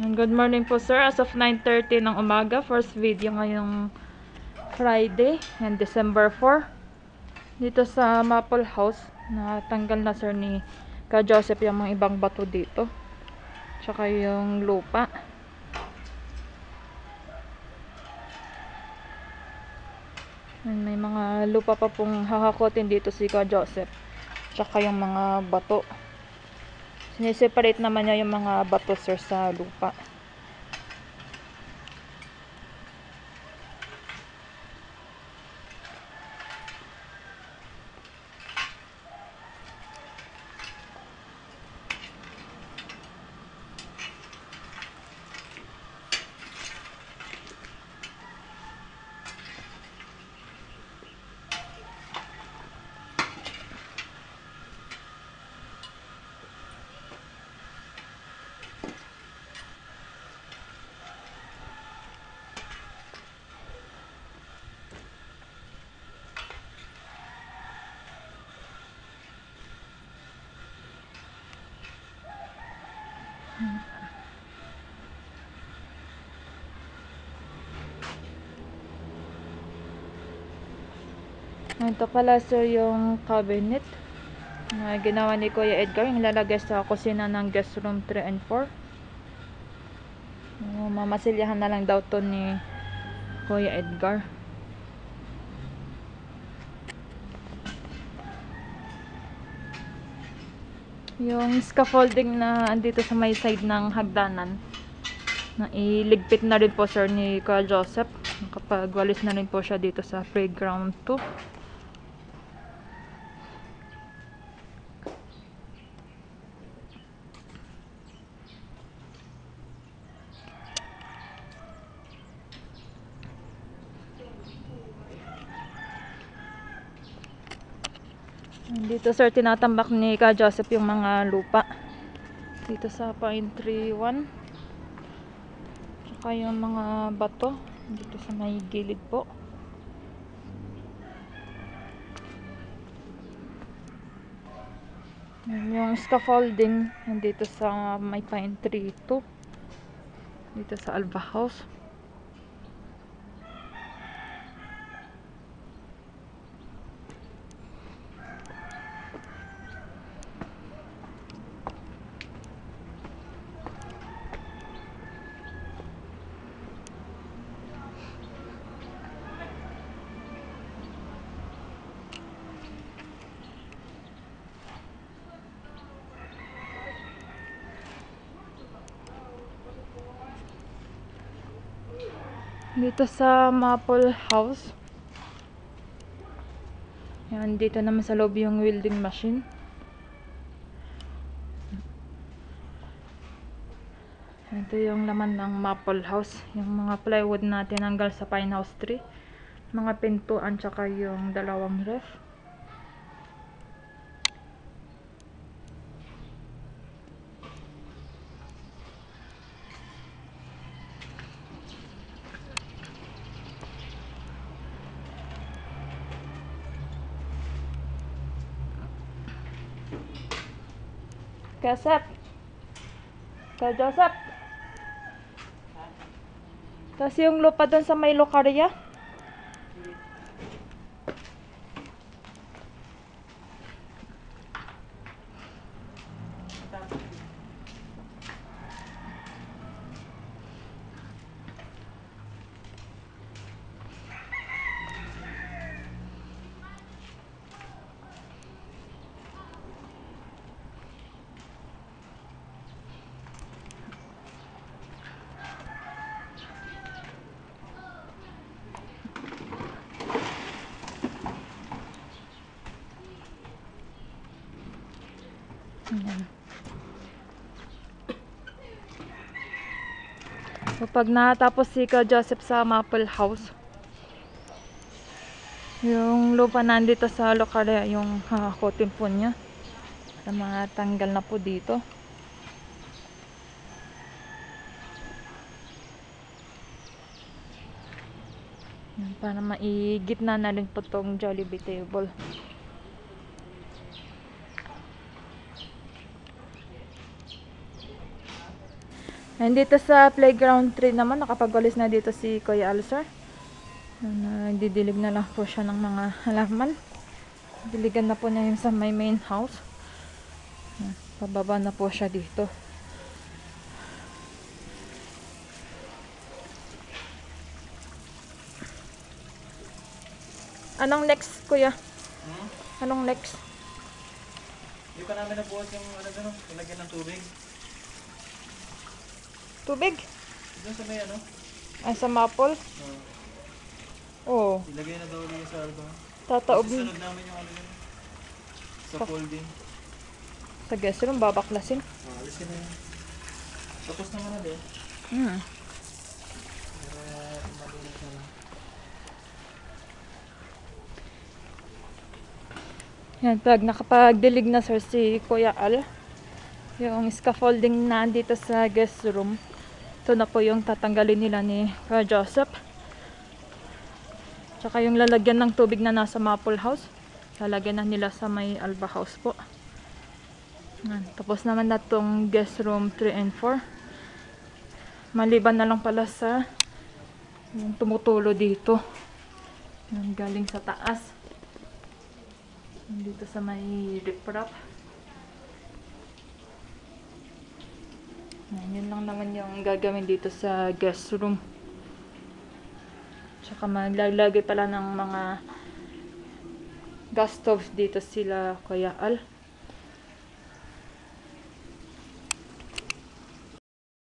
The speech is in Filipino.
Good morning po sir, as of 9:30 ng umaga, first video ngayong Friday and December 4 dito sa Maple House. Natanggal na sir ni Ka Joseph yung mga ibang bato dito tsaka yung lupa. And may mga lupa pa pong hahakotin dito si Ka Joseph tsaka yung mga bato. Siniseparate naman niya yung mga bato sir sa lupa. Ito pala sir yung cabinet na ginawa ni Kuya Edgar, yung lalagay sa kusina ng guest room 3 and 4. Mamasilyahan na lang daw to ni Kuya Edgar. Yung scaffolding na andito sa may side ng hagdanan, na iligpit na rin po sir ni Kuya Joseph kapag walis na rin po siya dito sa playground 2. Dito sir tinatambak ni Ka Joseph yung mga lupa dito sa Pine Tree 1 tsaka yung mga bato dito sa may gilid po. Yung scaffolding dito sa may Pine Tree 2 dito sa Alba House. Dito sa Maple House, yan, dito naman sa loob yung welding machine. Ito yung laman ng Maple House, yung mga plywood na tinanggal sa Pine House tree, mga pintuan tsaka yung dalawang ref. Joseph, Ka Joseph, kasi yung lupa doon sa may lokarya. So, pag natapos si Ka Joseph sa Maple House, yung lupa nandito sa lokarya yung hahakotin po niya para matanggal na po dito. Para maigitna na rin po tong Jollibee table. And dito sa playground 3 naman, nakapagwalis na dito si Kuya Alcer. Nagdidilig na lang po siya ng mga halaman. Diligan na po niya yung sa my main house. Pababa na po siya dito. Anong next, Kuya? Anong next? Hindi pa namin nabuhat yung ano doon, ilagyan ng tubig. Tubig? Doon sa may ano? Ay, sa maple? Oo. Ilagay na daw ulit sa alba. Tataob Susunod namin yung ano yun. Sa folding. sa guest room, babaklasin. Alisin na yun. Tapos naman na din. Malinis na lang. Yan, pag nakapag-dilig na sir si Kuya Al, yung scaffolding na dito sa guest room, ito na po yung tatanggalin nila ni Kuya Joseph. Tsaka yung lalagyan ng tubig na nasa Maple House, lalagyan na nila sa may Alba House po. Yan, tapos naman na tong guest room 3 and 4. Maliban na lang pala sa yung tumutulo dito. Yan, galing sa taas. Dito sa may riprap. Yun lang naman yung gagawin dito sa guest room. Tsaka maglalagay pala ng mga gas stoves dito sila Kuya Al.